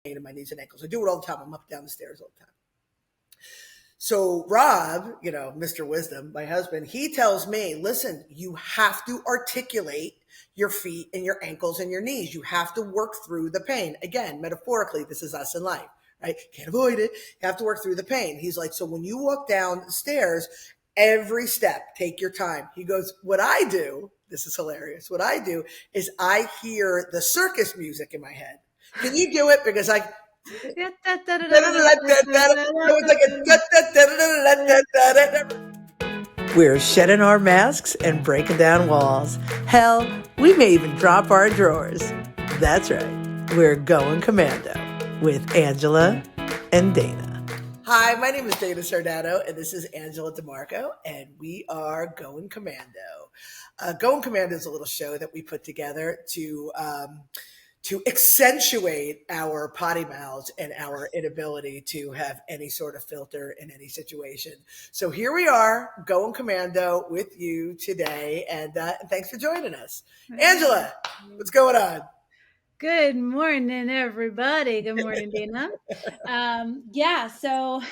pain in my knees and ankles. I do it all the time. I'm up and down the stairs all the time. So Rob, Mr. Wisdom, my husband, he tells me, listen, you have to articulate your feet and your ankles and your knees. You have to work through the pain. Again, metaphorically, this is us in life, right? Can't avoid it. You have to work through the pain. He's like, so when you walk down the stairs, every step, take your time. He goes, what I do, this is hilarious. What I do is I hear the circus music in my head. Can you do it? Because we're shedding our masks and breaking down walls. Hell, we may even drop our drawers. That's right. We're going commando with Angela and Dana. Hi, my name is Dana Sardano, and this is Angela DiMarco, and we are Going Commando. Going Commando is a little show that we put together to accentuate our potty mouths and our inability to have any sort of filter in any situation. So here we are, Going Commando with you today, and thanks for joining us. Angela, what's going on? Good morning, everybody. Good morning, Dana. So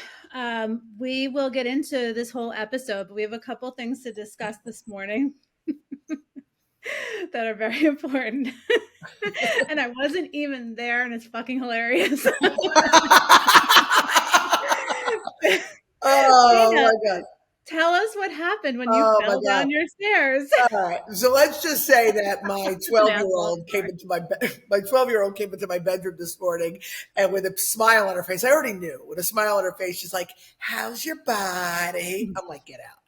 we will get into this whole episode, but we have a couple things to discuss this morning that are very important. And I wasn't even there, and it's fucking hilarious. Oh, Dana, my God. Tell us what happened when you fell down your stairs. All right. So let's just say that my 12-year-old came into my 12-year-old came into my bedroom this morning, and with a smile on her face, I already knew. With a smile on her face, she's like, "How's your body?" I'm like, "Get out."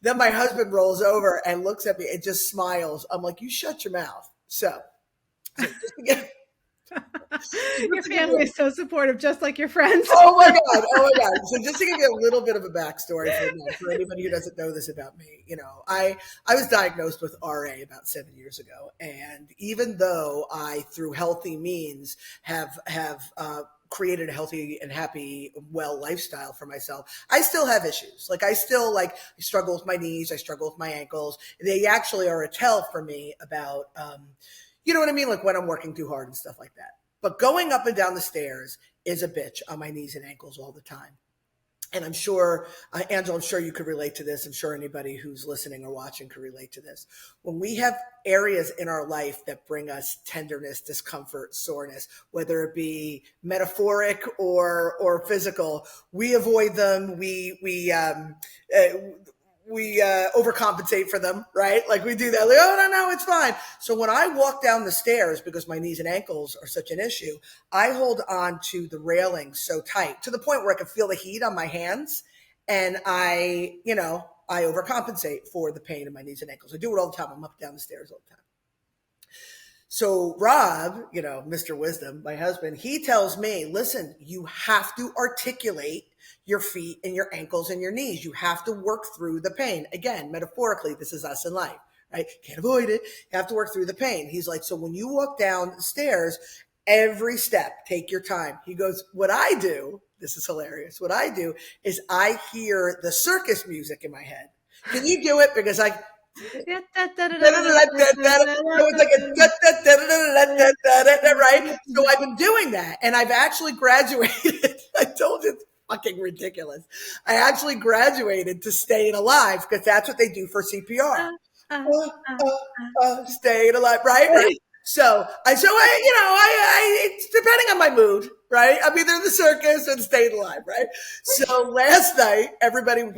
Then my husband rolls over and looks at me and just smiles. I'm like, "You shut your mouth." So just again. Your family is so supportive, just like your friends. Oh my God. So just to give you a little bit of a backstory for anybody who doesn't know this about me, I was diagnosed with RA about 7 years ago. And even though I, through healthy means, have created a healthy and happy, well lifestyle for myself, I still have issues. I struggle with my knees. I struggle with my ankles. They actually are a tell for me about, you know what I mean? Like when I'm working too hard and stuff like that. But going up and down the stairs is a bitch on my knees and ankles all the time. And I'm sure, Angela, I'm sure you could relate to this. I'm sure anybody who's listening or watching could relate to this. When we have areas in our life that bring us tenderness, discomfort, soreness, whether it be metaphoric or physical, we avoid them. We overcompensate for them, right? Like we do that. Like, oh, no, it's fine. So when I walk down the stairs, because my knees and ankles are such an issue, I hold on to the railing so tight to the point where I can feel the heat on my hands. And I overcompensate for the pain in my knees and ankles. I do it all the time. I'm up and down the stairs all the time. So Rob, Mr. Wisdom, my husband, he tells me, listen, you have to articulate your feet and your ankles and your knees. You have to work through the pain. Again, metaphorically, this is us in life, right? Can't avoid it. You have to work through the pain. He's like, so when you walk down the stairs, every step, take your time. He goes, what I do, this is hilarious. What I do is I hear the circus music in my head. Can you do it? Because right? So I've been doing that, and I've actually graduated. I told you, it's fucking ridiculous. I actually graduated to Staying Alive because that's what they do for CPR. Staying alive, right? So it's depending on my mood, right? I'm either in the circus and staying alive, right? So last night, everybody goes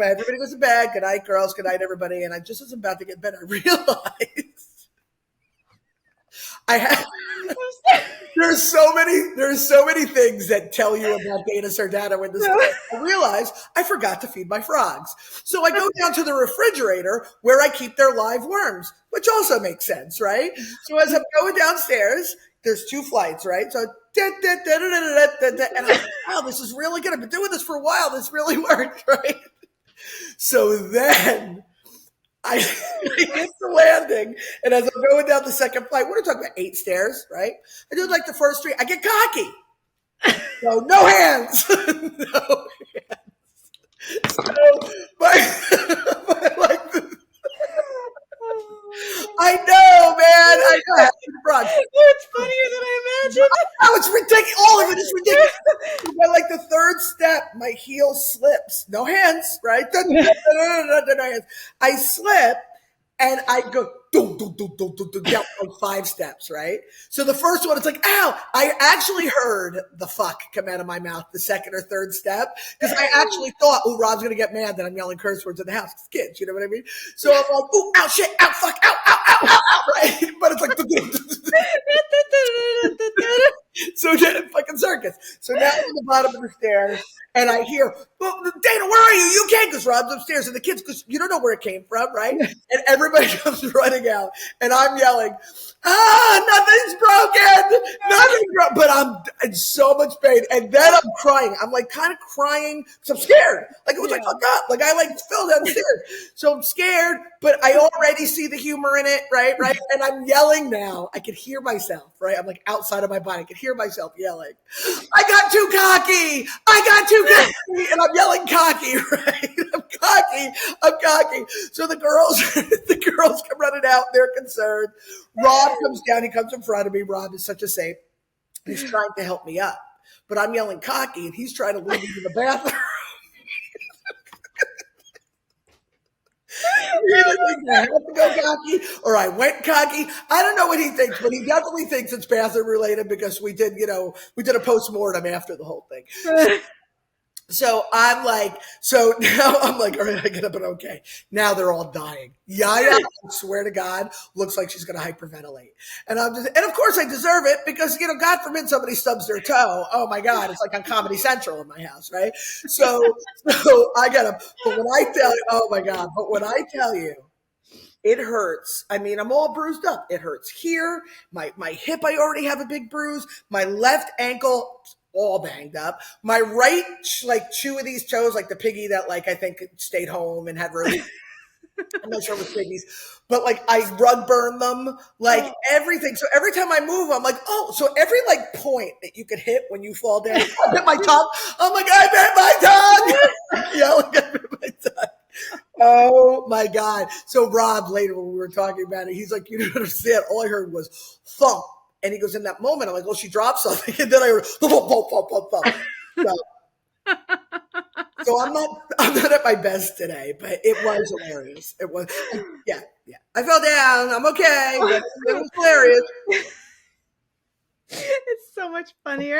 to bed. Good night, girls. Good night, everybody. And I just was about to get in bed. I realized there's so many things that tell you about Dana Sardano in this story. I realized I forgot to feed my frogs. So I go down to the refrigerator where I keep their live worms, which also makes sense, right? So as I'm going downstairs, there's 2 flights, right? So and I'm like, wow, this is really good. I've been doing this for a while. This really worked, right? So then I hit the landing, and as I'm going down the second flight, we're talking about 8 stairs, right? I do like the first 3. I get cocky. No hands. No hands. So I know, man. I know. Frogs. It's funnier than I imagined. Oh, it's ridiculous. All of it is ridiculous. By like the third step, my heel slips. No hands, right? No hands. I slip and I go down like 5 steps, right? So the first one, it's like, ow. I actually heard the fuck come out of my mouth the second or third step because I actually thought, oh, Rob's going to get mad that I'm yelling curse words in the house. It's kids, you know what I mean? So I'm like, oh, ow, shit, ow, fuck, ow, ow, ow, ow, ow, right? But it's like, so fucking circus. So now I'm at the bottom of the stairs and I hear, well, Dana, where are you? You can't, because Rob's upstairs. And the kids, because you don't know where it came from, right? And everybody comes running out. And I'm yelling, nothing's broken. Nothing's broken. But I'm in so much pain. And then I'm crying. I'm like kind of crying because I'm scared. Like it was like, fuck up. Like I like fell downstairs. So I'm scared, but I already see the humor in it, right? Right. And I'm yelling now. I could hear myself, right? I'm like outside of my body. I could hear myself yelling, I got too cocky. I got too cocky. And I'm yelling cocky, right? I'm cocky. So the girls come running out. They're concerned. Rob comes down. He comes in front of me. Rob is such a saint. He's trying to help me up, but I'm yelling cocky and he's trying to lead me to the bathroom. He either thinks I have to go cocky or I went cocky. I don't know what he thinks, but he definitely thinks it's bathroom related because we did a postmortem after the whole thing. So I'm like, so now I'm like, all right, I get up and okay. Now they're all dying. Yaya, I swear to God, looks like she's going to hyperventilate. And and of course I deserve it because, God forbid somebody stubs their toe. Oh my God, it's like on Comedy Central in my house, right? So I got up. But when I tell you, oh my God, but when I tell you, it hurts. I mean, I'm all bruised up. It hurts here. My hip, I already have a big bruise. My left ankle, all banged up. My right, like 2 of these toes, like the piggy that I think stayed home and had roast. I'm not sure with piggies, but I rug burn them, everything. So every time I move, I'm like, oh, so every point that you could hit when you fall down, I hit my tongue. Oh my God, I bit my tongue. Yelling, I bit my tongue. Oh my God. So Rob, later when we were talking about it, he's like, you don't understand. All I heard was thump. And he goes, in that moment, I'm like, oh, she dropped something. And then I heard thump, thump, thump, thump, thump. So I'm not at my best today, but it was hilarious. It was, yeah. I fell down. I'm okay. But it was hilarious. It's so much funnier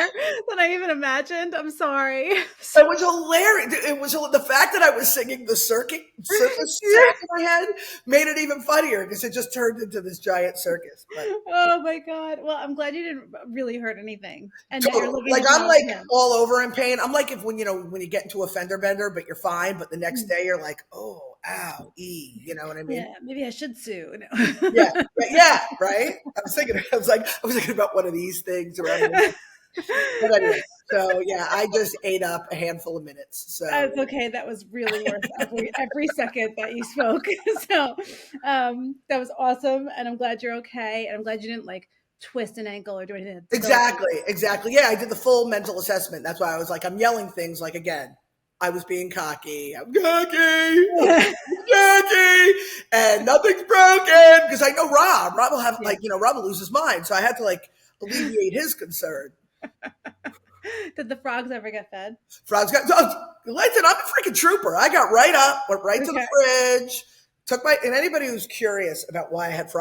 than I even imagined. I'm sorry. It was hilarious. It was the fact that I was singing the circus in my head made it even funnier because it just turned into this giant circus. But, oh my God. Well, I'm glad you didn't really hurt anything. And totally. I'm all over in pain. I'm like when you get into a fender bender, but you're fine. But the next day you're like, oh, ow, you know what I mean? Yeah, maybe I should sue. Yeah, right. I was thinking about one of these things around. But anyway, so yeah, I just ate up a handful of minutes. So that's okay. That was really worth every second that you spoke. So that was awesome, and I'm glad you're okay, and I'm glad you didn't twist an ankle or do anything. Exactly. Yeah, I did the full mental assessment. That's why I was like, I'm yelling things again. I was being cocky. I'm cocky, and nothing's broken because I know Rob. Rob will have Rob will lose his mind. So I had to alleviate his concern. Did the frogs ever get fed? Frogs got. Listen, I'm a freaking trooper. I got right up, went right to the fridge, and anybody who's curious about why I had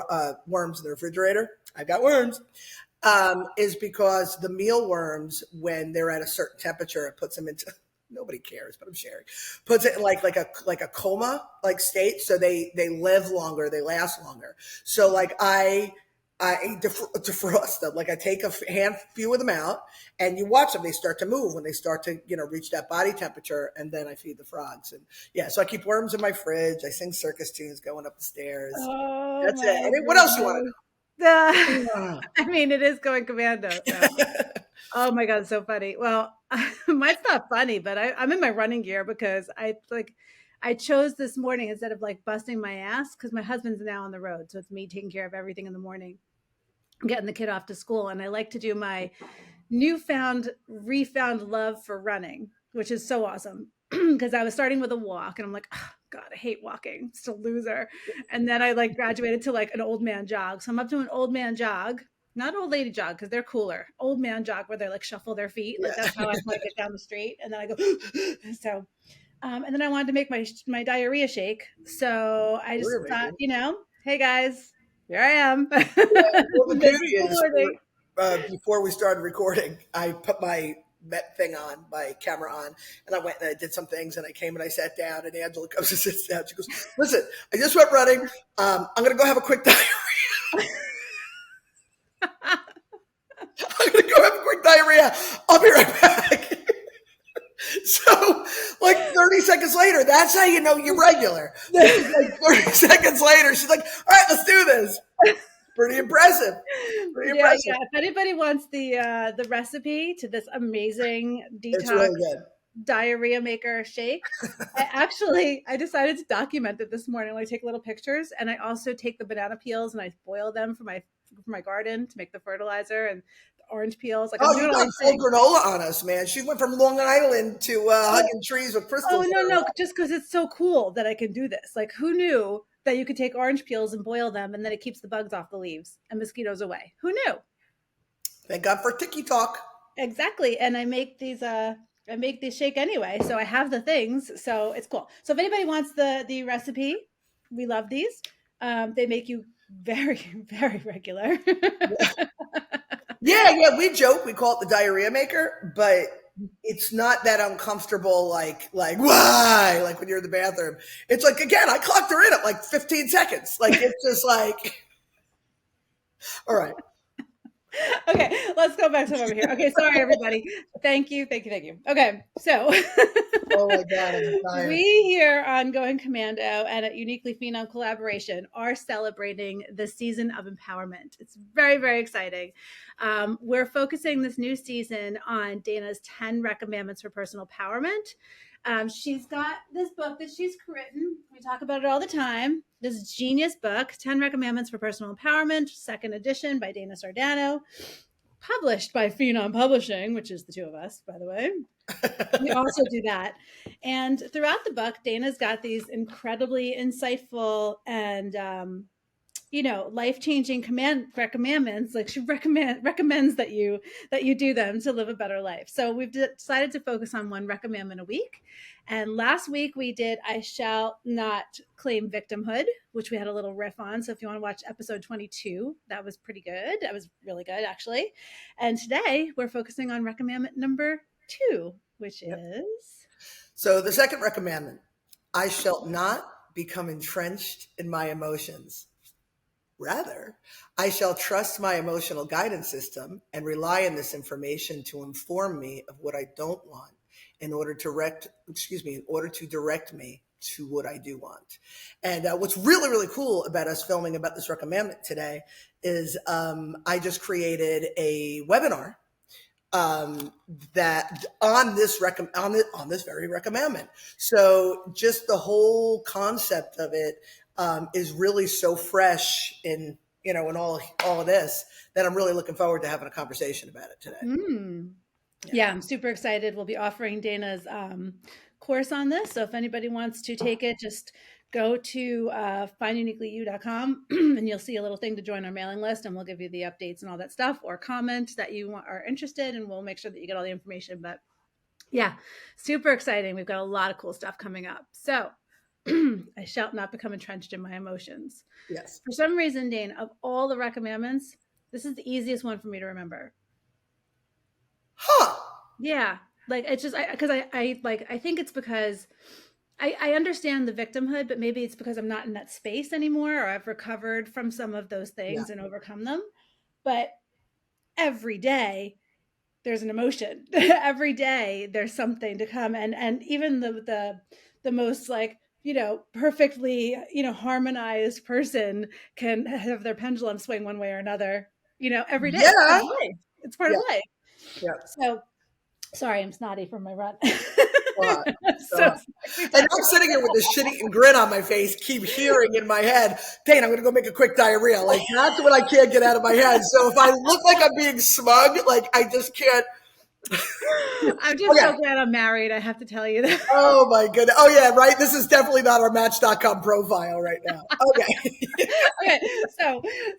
worms in the refrigerator, I got worms. Is because the mealworms, when they're at a certain temperature, it puts them into. Nobody cares, but I'm sharing. Puts it in like a coma state, so they live longer, they last longer. So I defrost them. I take a few of them out, and you watch them. They start to move when they start to reach that body temperature, and then I feed the frogs. And yeah, so I keep worms in my fridge. I sing circus tunes going up the stairs. Oh, that's it. I mean, what else you want to know? I mean, it is going commando. So. Oh my God, it's so funny. Well, mine's not funny, but I'm in my running gear because I chose this morning instead of busting my ass because my husband's now on the road. So it's me taking care of everything in the morning, getting the kid off to school. And I like to do my refound love for running, which is so awesome. because I was starting with a walk and I'm like, oh, God, I hate walking. Just a loser. And then I like graduated to like an old man jog. So I'm up to an old man jog, not old lady jog because they're cooler. Old man jog where they like shuffle their feet. Like that's how I want to get down the street. And then I go, so, and then I wanted to make my diarrhea shake. So I just thought, hey guys, here I am. Well, the beauty is, before we started recording, I put my thing on, my camera on, and I went and I did some things, and I came and I sat down, and Angela comes and sits down. She goes, listen, I just went running. I'm going to go have a quick diarrhea. I'm going to go have a quick diarrhea. I'll be right back. So, like 30 seconds later, that's how you know you're regular. Like 30 seconds later, she's like, all right, let's do this. Pretty impressive. Yeah. If anybody wants the recipe to this amazing detox diarrhea maker shake, I decided to document it this morning. I take little pictures, and I also take the banana peels and I boil them for my garden to make the fertilizer, and the orange peels. Like, you got full granola on us, man. She went from Long Island to hugging trees with crystals. Oh no, just because it's so cool that I can do this. Like, who knew that you could take orange peels and boil them, and then it keeps the bugs off the leaves and mosquitoes away? Who knew? Thank God for TikTok. Exactly. And I make these shake anyway, so I have the things, so it's cool. So if anybody wants the recipe, we love these. They make you very, very regular. Yeah, we joke, we call it the diarrhea maker, but it's not that uncomfortable, like why, like when you're in the bathroom. It's like, again, I clocked her in at like 15 seconds. Like, it's just like, all right. Okay, let's go back to over here. Okay, sorry, everybody. Thank you. Okay, so oh my God, I'm tired. We here on Going Commando and at Uniquely Phenom Collaboration are celebrating the season of empowerment. It's very, very exciting. We're focusing this new season on Dana's 10 Recommandments for Personal Empowerment. She's got this book that she's written. We talk about it all the time. This genius book, 10 Recommandments for Personal Empowerment, second edition by Dana Sardano, published by Phenom Publishing, which is the two of us, by the way. We also do that. And throughout the book, Dana's got these incredibly insightful and life-changing recommandments. Like, she recommends that you do them to live a better life. So we've decided to focus on one recommendment a week. And last week we did I Shall Not Claim Victimhood, which we had a little riff on. So if you want to watch episode 22, that was pretty good. That was really good, actually. And today we're focusing on recommendment number 2, which is... So the second recommendment, I shall not become entrenched in my emotions. Rather, I shall trust my emotional guidance system and rely on this information to inform me of what I don't want in order to direct me to what I do want. And what's really, really cool about us filming about this recommendment today is I just created a webinar that on this very recommendment. So just the whole concept of it is really so fresh in all of this that I'm really looking forward to having a conversation about it today. Yeah, I'm super excited. We'll be offering Dana's course on this. So if anybody wants to take it, just go to finduniquelyu.com and you'll see a little thing to join our mailing list, and we'll give you the updates and all that stuff, or comment that you are interested, and we'll make sure that you get all the information. But yeah, super exciting. We've got a lot of cool stuff coming up. So I shall not become entrenched in my emotions. Yes. For some reason, Dane, of all the recommendments, this is the easiest one for me to remember. Huh. Yeah. Like, it's just, I think it's because I understand the victimhood, but maybe it's because I'm not in that space anymore, or I've recovered from some of those things and overcome them. But every day there's an emotion. Every day there's something to come. And even the most perfectly, harmonized person can have their pendulum swing one way or another, every day. Yeah. It's part of life. Yeah. So sorry, I'm snotty from my run. And I'm sitting here with this shit-eating grin on my face, keep hearing in my head, Dane, I'm going to go make a quick diarrhea. Like, that's what I can't get out of my head. So if I look like I'm being smug, like, I just can't, I'm just Okay. so glad I'm married. I have to tell you that. Oh my goodness. Oh yeah, right. This is definitely not our Match.com profile right now. Okay. Okay,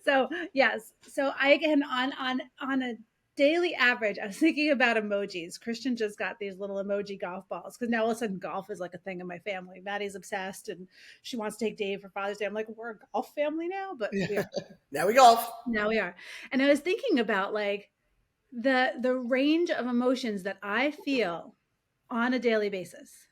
so yes, so I can on a daily average. I was thinking about emojis. Christian just got these little emoji golf balls because now all of a sudden golf is like a thing in my family. Maddie's obsessed and she wants to take Dave for Father's Day. I'm like, we're a golf family now, but we are. Now we golf. Now we are. And I was thinking about like the range of emotions that I feel on a daily basis.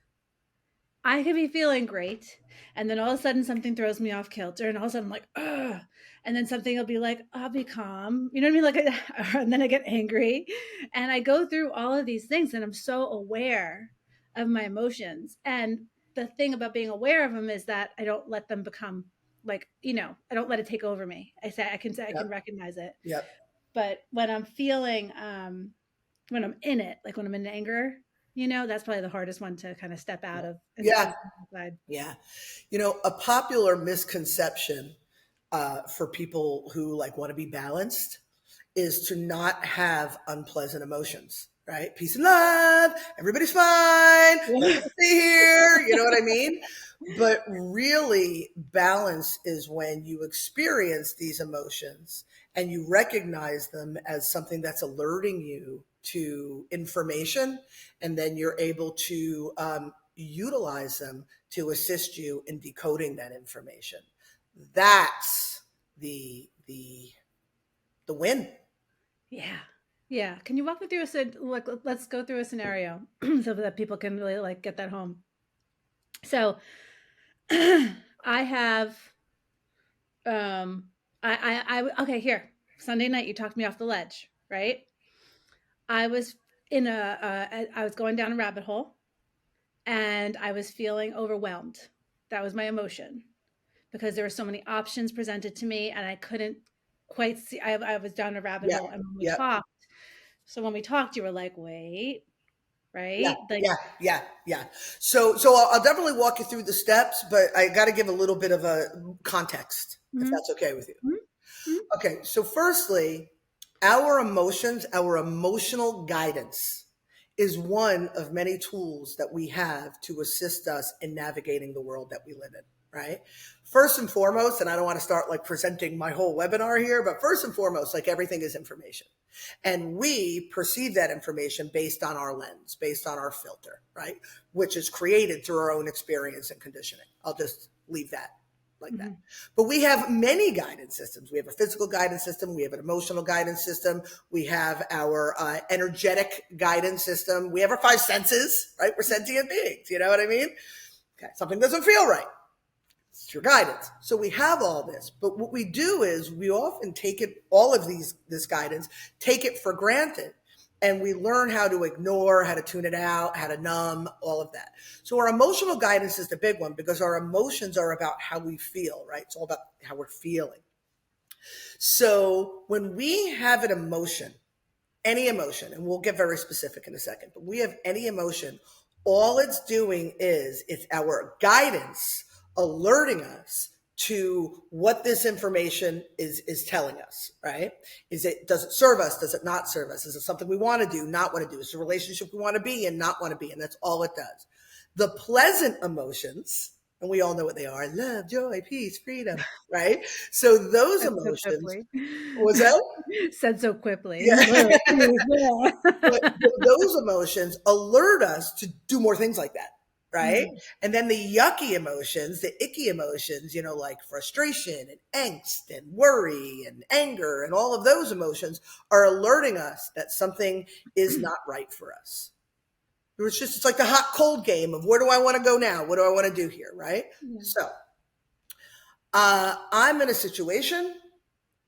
I could be feeling great, and then all of a sudden something throws me off kilter, and all of a sudden I'm like, ugh. And then something will be like, I'll be calm. You know what I mean? Like, and then I get angry. And I go through all of these things, and I'm so aware of my emotions. And the thing about being aware of them is that I don't let them become like, I don't let it take over me. Say I can Yep. recognize it. Yep. But when I'm feeling when I'm in it, like when I'm in anger, that's probably the hardest one to kind of step out of and Yeah. see inside. Yeah. A popular misconception for people who like want to be balanced is to not have unpleasant emotions, right? Peace and love. Everybody's fine. Nothing to see here. You know what I mean? But really, balance is when you experience these emotions and you recognize them as something that's alerting you to information, and then you're able to utilize them to assist you in decoding that information. That's the win. Yeah. Yeah. Can you walk me through like let's go through a scenario so that people can really like get that home. So I have okay, here. Sunday night you talked me off the ledge, right? I was I was going down a rabbit hole and I was feeling overwhelmed. That was my emotion because there were so many options presented to me and I couldn't quite see. I was down a rabbit Yeah. hole. And Yeah. when we talked, you were like, wait, Yeah, right? Like, yeah. So I'll definitely walk you through the steps, but I got to give a little bit of a context, if mhm, that's okay with you. mhm, mhm. Okay, so firstly, our emotions, our emotional guidance is one of many tools that we have to assist us in navigating the world that we live in, right? First and foremost, and I don't want to start like presenting my whole webinar here, but first and foremost, like everything is information. And we perceive that information based on our lens, based on our filter, right? Which is created through our own experience and conditioning. I'll just leave that like that. Mhm. But we have many guidance systems. We have a physical guidance system. We have an emotional guidance system. We have our energetic guidance system. We have our five senses, right? We're sentient beings. You know what I mean? Okay, something doesn't feel right. It's your guidance. So we have all this, but what we do is we often take it, all of this guidance, take it for granted. And we learn how to ignore, how to tune it out, how to numb, all of that. So our emotional guidance is the big one because our emotions are about how we feel, right? It's all about how we're feeling. So when we have an emotion, any emotion, and we'll get very specific in a second, but we have any emotion, all it's doing is it's our guidance alerting us to what this information is telling us, right? Does it serve us? Does it not serve us? Is it something we want to do, not want to do? Is it a relationship we want to be in, not want to be in? That's all it does. The pleasant emotions, and we all know what they are: love, joy, peace, freedom, right? So those Said so emotions, quickly. was that? Said so quickly. Yeah. Yeah. But those emotions alert us to do more things like that, right? Mhm. And then the yucky emotions, the icky emotions, like frustration and angst and worry and anger and all of those emotions are alerting us that something is not right for us. It's like the hot cold game of where do I want to go now? What do I want to do here, right? Yeah. So I'm in a situation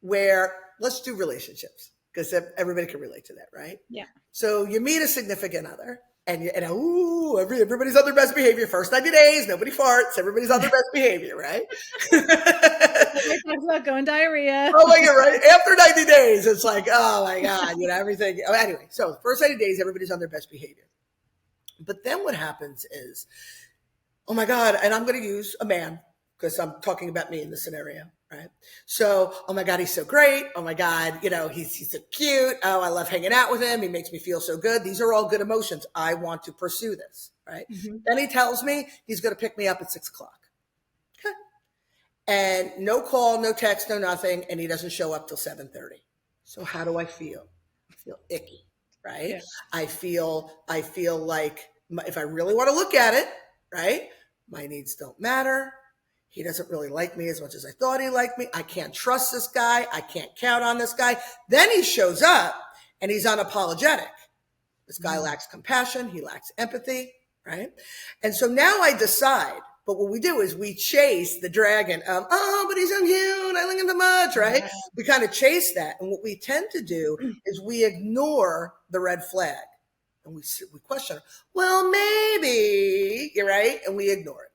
where, let's do relationships because everybody can relate to that, right? Yeah. So you meet a significant other everybody's on their best behavior. First 90 days, nobody farts. Everybody's on their best behavior, right? Everybody talks about going diarrhea. Oh my God, right? After 90 days, it's like, oh my God, everything. Anyway, so first 90 days, everybody's on their best behavior. But then what happens is, oh my God, and I'm going to use a man because I'm talking about me in this scenario. right? So, oh my God, he's so great. Oh my God, he's so cute. Oh, I love hanging out with him. He makes me feel so good. These are all good emotions. I want to pursue this, right? Then he tells me he's going to pick me up at 6:00. Okay. And no call, no text, no nothing. And he doesn't show up till 7:30. So how do I feel? I feel icky, right? Yeah. I feel like if I really want to look at it, right? My needs don't matter. He doesn't really like me as much as I thought he liked me. I can't trust this guy. I can't count on this guy. Then he shows up and he's unapologetic. This guy lacks compassion. He lacks empathy, right? And so now I decide, but what we do is we chase the dragon of, oh, but he's so cute. I like him so much, right? Yeah. We kind of chase that. And what we tend to do is we ignore the red flag and we question, well, maybe, you're right. And we ignore it.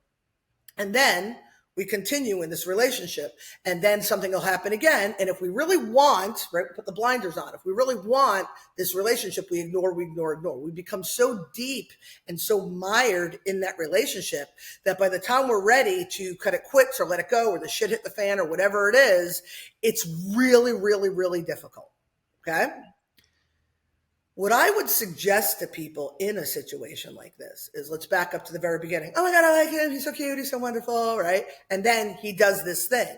And then we continue in this relationship, and then something will happen again. And if we really want, right, we put the blinders on. If we really want this relationship, we ignore. We become so deep and so mired in that relationship that by the time we're ready to cut it quits or let it go or the shit hit the fan or whatever it is, it's really, really, really difficult. Okay. What I would suggest to people in a situation like this is, let's back up to the very beginning. Oh my God, I like him. He's so cute. He's so wonderful, right? And then he does this thing.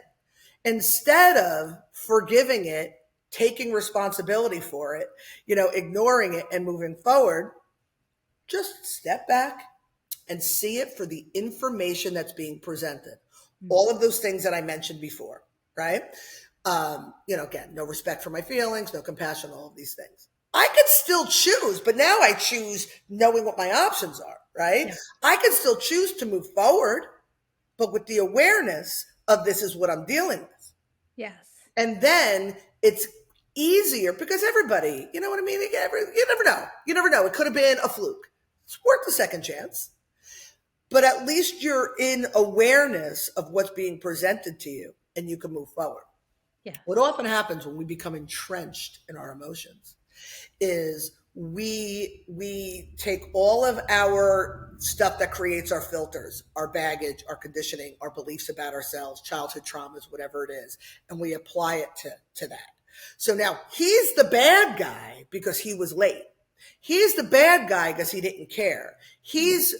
Instead of forgiving it, taking responsibility for it, ignoring it and moving forward, just step back and see it for the information that's being presented. All of those things that I mentioned before, right? Again, no respect for my feelings, no compassion, all of these things. I could still choose, but now I choose knowing what my options are, right? Yeah. I can still choose to move forward, but with the awareness of this is what I'm dealing with. Yes. And then it's easier because everybody, you know what I mean? You never know. You never know. It could have been a fluke. It's worth a second chance. But at least you're in awareness of what's being presented to you and you can move forward. Yeah. What often happens when we become entrenched in our emotions is we take all of our stuff that creates our filters, our baggage, our conditioning, our beliefs about ourselves, childhood traumas, whatever it is, and we apply it to that. So now he's the bad guy because he was late. He's the bad guy because he didn't care. He's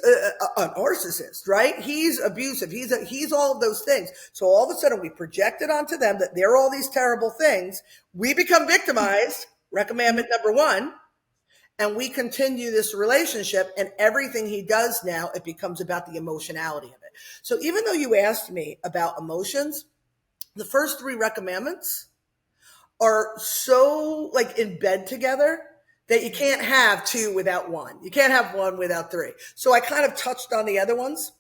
a narcissist, right? He's abusive. He's all of those things. So all of a sudden we project it onto them that they're all these terrible things. We become victimized. Recommandment number 1. And we continue this relationship, and everything he does now, it becomes about the emotionality of it. So even though you asked me about emotions, the first 3 recommandments are so in bed together that you can't have 2 without 1. You can't have 1 without 3. So I kind of touched on the other ones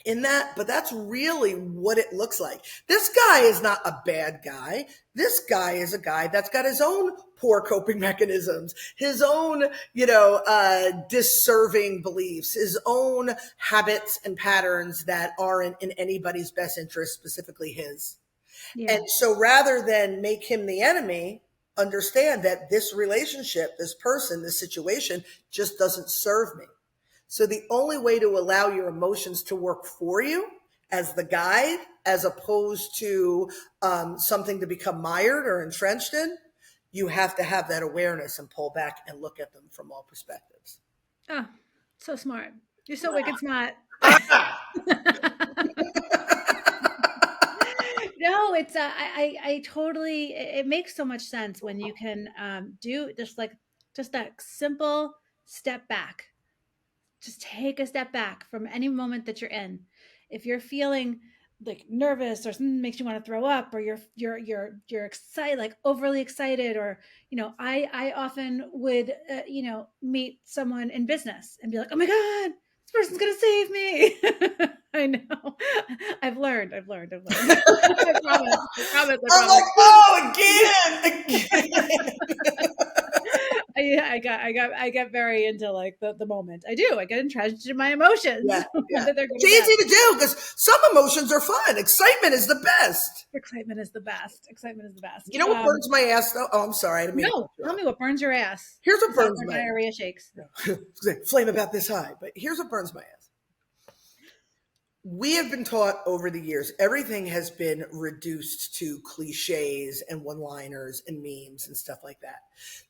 in that, but that's really what it looks like. This guy is not a bad guy. This guy is a guy that's got his own poor coping mechanisms, his own, disserving beliefs, his own habits and patterns that aren't in anybody's best interest, specifically his. Yeah. And so rather than make him the enemy, understand that this relationship, this person, this situation just doesn't serve me. So the only way to allow your emotions to work for you as the guide, as opposed to something to become mired or entrenched in, you have to have that awareness and pull back and look at them from all perspectives. Oh, so smart. You're so wicked smart. No, it's I totally, it makes so much sense when you can do just that simple step back. Just take a step back from any moment that you're in. If you're feeling nervous or something makes you want to throw up, or you're excited, overly excited, or I often would meet someone in business and be like, oh my God, this person's gonna save me. I know. I've learned. I promise. I'm like, oh, again. I get very into the moment. I do. I get entrenched in my emotions. Yeah. It's easy to do because some emotions are fun. Excitement is the best. Excitement is the best. You know what burns my ass though? Oh, I'm sorry. I didn't mean tell me what burns your ass. Here's what burns my diarrhea shakes. Flame about this high, but here's what burns my ass. we have been taught over the years, everything has been reduced to cliches and one-liners and memes and stuff like that.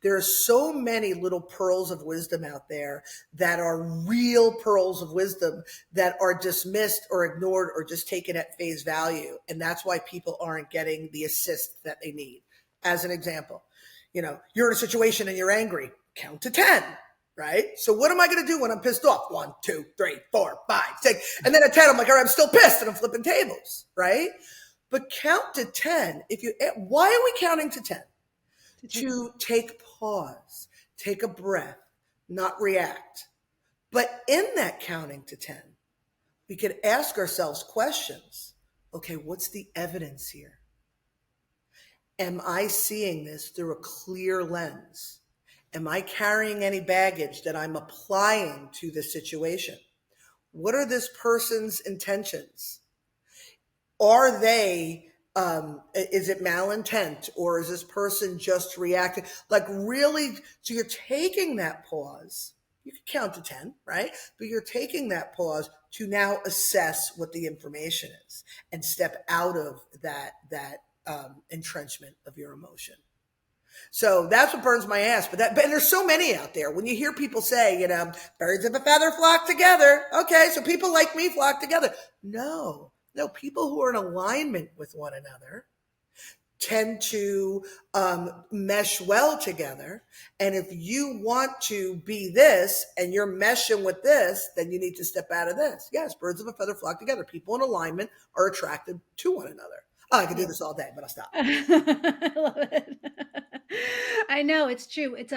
There are so many little pearls of wisdom out there that are real pearls of wisdom that are dismissed or ignored or just taken at face value. And that's why people aren't getting the assist that they need. As an example, you're in a situation and you're angry, count to 10. Right? So what am I going to do when I'm pissed off? 1, 2, 3, 4, 5, 6. And then at 10, I'm like, all right, I'm still pissed and I'm flipping tables. Right? But count to 10. Why are we counting to 10? To take pause, take a breath, not react. But in that counting to 10, we could ask ourselves questions. Okay, what's the evidence here? Am I seeing this through a clear lens? Am I carrying any baggage that I'm applying to this situation? What are this person's intentions? Are they, is it malintent, or is this person just reacting? Like really, so you're taking that pause. You can count to 10, right? But you're taking that pause to now assess what the information is and step out of that entrenchment of your emotion. So that's what burns my ass. But there's so many out there. When you hear people say, birds of a feather flock together. Okay, so people like me flock together. No, people who are in alignment with one another tend to mesh well together. And if you want to be this and you're meshing with this, then you need to step out of this. Yes, birds of a feather flock together. People in alignment are attracted to one another. Oh, I could do this all day, but I'll stop. I love it. I know, it's true. It's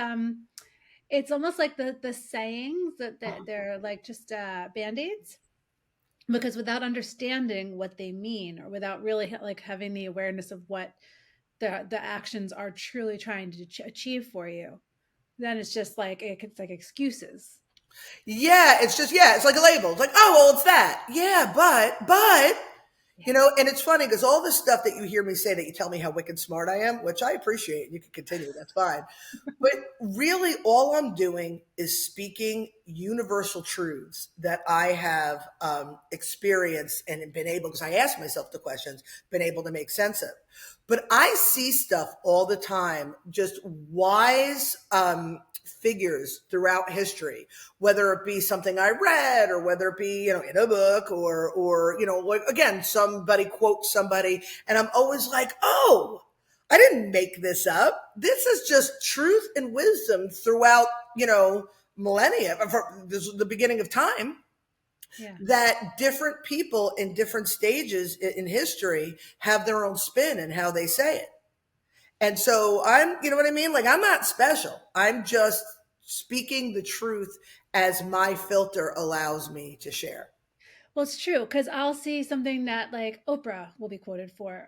almost like the sayings that they're like just band-aids, because without understanding what they mean, or without really like having the awareness of what the actions are truly trying to achieve for you, then it's just like it's like excuses. Yeah, it's like a label. It's like, oh, well, it's that. Yeah, but and it's funny because all this stuff that you hear me say, that you tell me how wicked smart I am, which I appreciate, you can continue, that's fine. But really all I'm doing is speaking universal truths that I have experienced and been able, because I ask myself the questions, been able to make sense of. But I see stuff all the time, just wise figures throughout history, whether it be something I read or whether it be, in a book or like, again, somebody quotes somebody and I'm always like, oh, I didn't make this up. This is just truth and wisdom throughout, millennia, from the beginning of time. Yeah. That different people in different stages in history have their own spin and how they say it. And so you know what I mean? Like, I'm not special. I'm just speaking the truth as my filter allows me to share. Well, it's true, because I'll see something that like Oprah will be quoted for,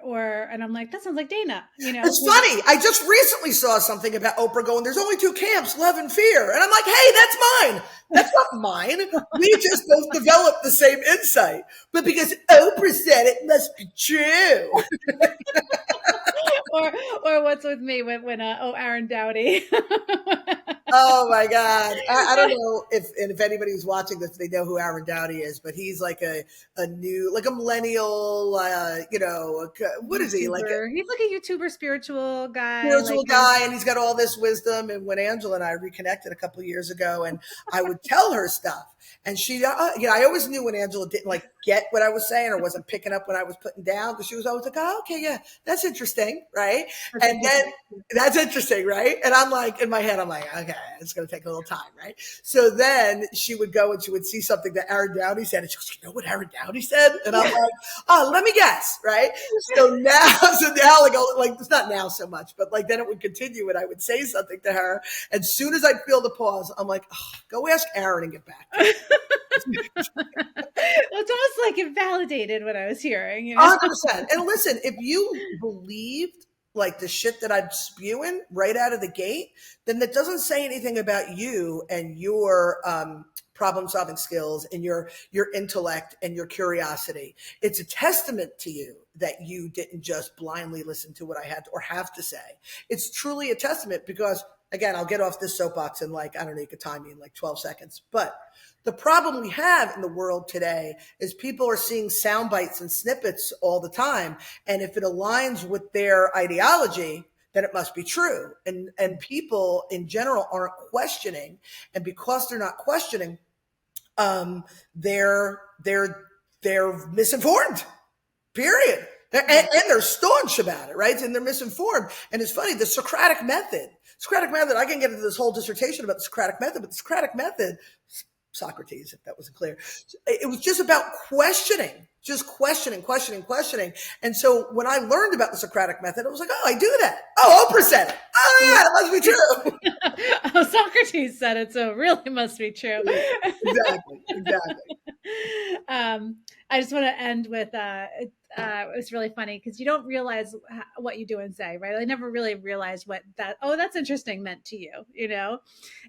and I'm like, that sounds like Dana. It's funny. I just recently saw something about Oprah going, there's only 2 camps, love and fear. And I'm like, hey, that's mine. That's not mine. We just both developed the same insight. But because Oprah said it must be true. or what's with me when Aaron Dowdy. Oh my God. I don't know if anybody who's watching this, they know who Aaron Dowdy is, but he's like a new, like a millennial, what is he? He's like a YouTuber, spiritual guy. And he's got all this wisdom. And when Angela and I reconnected a couple of years ago, and I would tell her stuff, and she, I always knew when Angela didn't like get what I was saying or wasn't picking up what I was putting down, because she was always like, oh, okay, yeah, that's interesting, right? And then that's interesting, right? And I'm like, in my head, I'm like, okay, it's going to take a little time, right? So then she would go and she would see something that Aaron Downey said, and she goes, you know what Aaron Downey said? And I'm like, oh, let me guess, right? So now like it's not now so much, but like then it would continue, and I would say something to her. As soon as I'd feel the pause, I'm like, oh, go ask Aaron and get back. It's almost like it validated what I was hearing. 100%. And listen, if you believed like the shit that I'm spewing right out of the gate, then that doesn't say anything about you and your problem solving skills and your intellect and your curiosity. It's a testament to you that you didn't just blindly listen to what I had to, or have to say. It's truly a testament, because again, I'll get off this soapbox in like, I don't know, you could time me in like 12 seconds. But the problem we have in the world today is people are seeing sound bites and snippets all the time. And if it aligns with their ideology, then it must be true. And people in general aren't questioning. And because they're not questioning, they're misinformed, period. And they're staunch about it, right? And they're misinformed. And it's funny, the Socratic method, I can get into this whole dissertation about the Socratic method, but the Socratic method, Socrates, if that wasn't clear, it was just about questioning, just questioning. And so when I learned about the Socratic method, I was like, oh, I do that. Oh, Oprah said it. Oh, yeah, it must be true. Oh, Socrates said it, so it really must be true. Exactly. I just want to end with, it was really funny because you don't realize what you do and say, right? I never really realized what that's interesting meant to you, you know?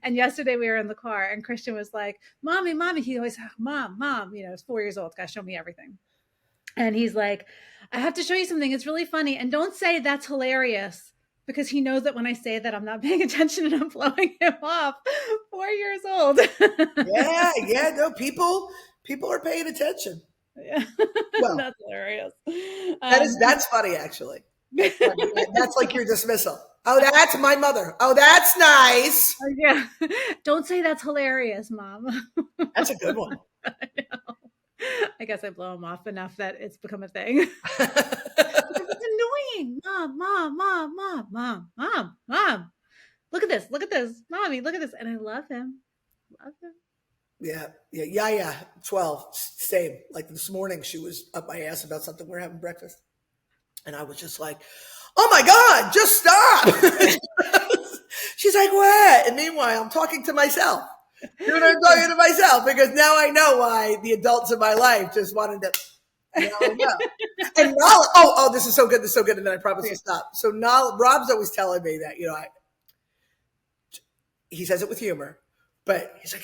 And yesterday we were in the car and Christian was like, mommy, he always, mom, you know, he's 4 years old, gotta show me everything. And he's like, I have to show you something. It's really funny. And don't say that's hilarious, because he knows that when I say that, I'm not paying attention and I'm blowing him off. 4 years old. No, people are paying attention. Yeah. Well, that's hilarious. That's funny, actually. That's like your dismissal. Oh, that's my mother. Oh, that's nice. Yeah. Don't say that's hilarious, Mom. That's a good one. I guess I blow him off enough that it's become a thing. It's annoying. Mom. Look at this. Mommy, look at this. And I love him. Yeah. 12. Same. Like this morning, she was up my ass about something. We were having breakfast. And I was just like, oh my God, just stop. She's like, what? And meanwhile, I'm talking to myself. You know, I'm talking to myself because now I know why the adults in my life just wanted to. No. And knowledge, this is so good. And then I promise to stop. So Rob's always telling me that, you know, he says it with humor, but he's like,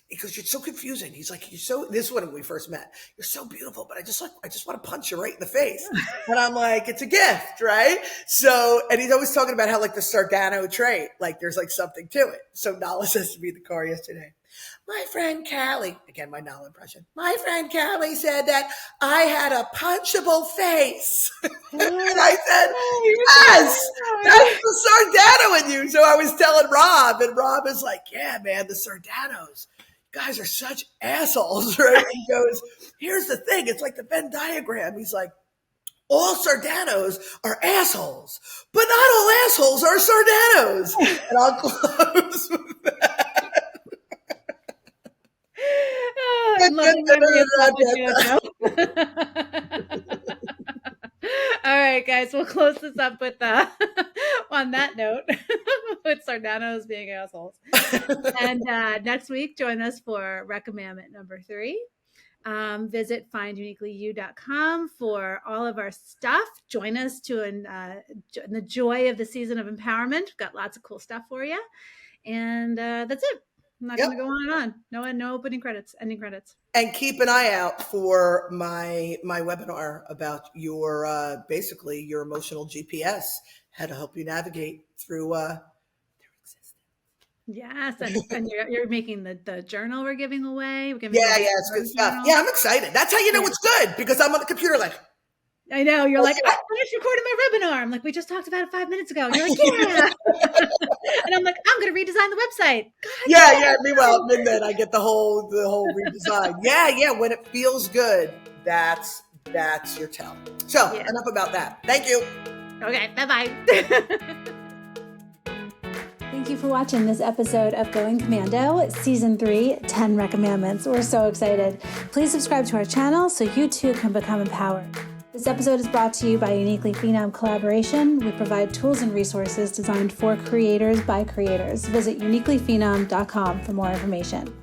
because you're so confusing. He's like, this is when we first met. You're so beautiful, but I just want to punch you right in the face. And I'm like, it's a gift, right? So, and he's always talking about how like the Sardano trait, like there's like something to it. So Nala says to me in the car yesterday, my friend Callie, again, my Nala impression. My friend Callie said that I had a punchable face. And I said, yes, that's the Sardano in you. So I was telling Rob, and Rob is like, yeah, man, the Sardanos. Guys are such assholes, right? He goes, here's the thing. It's like the Venn diagram. He's like, all Sardanos are assholes, but not all assholes are Sardanos. And I'll close with that. All right, guys, we'll close this up with on that note, with Sardanos being assholes. And next week, join us for Recommandment number 3. Visit finduniquelyyou.com for all of our stuff. Join us in the joy of the season of empowerment. We've got lots of cool stuff for you. And that's it. I'm not going to go on and on. No opening credits, ending credits. And keep an eye out for my webinar about your basically your emotional GPS, how to help you navigate through their existence. Yes, and you're making the journal we're giving away. It's good stuff. Journal. Yeah, I'm excited. That's how you know it's good, because I'm on the computer like. I know, you're like, I finished recording my webinar. I'm like, we just talked about it 5 minutes ago. And you're like, yeah. And I'm like, I'm going to redesign the website. God, yeah. Meanwhile, at midnight, I get the whole redesign. Yeah. When it feels good, that's your tell. So enough about that. Thank you. Okay. Bye-bye. Thank you for watching this episode of Going Commando, Season 3, 10 Recommandments. We're so excited. Please subscribe to our channel so you too can become empowered. This episode is brought to you by Uniquely Phenom Collaboration. We provide tools and resources designed for creators by creators. Visit uniquelyphenom.com for more information.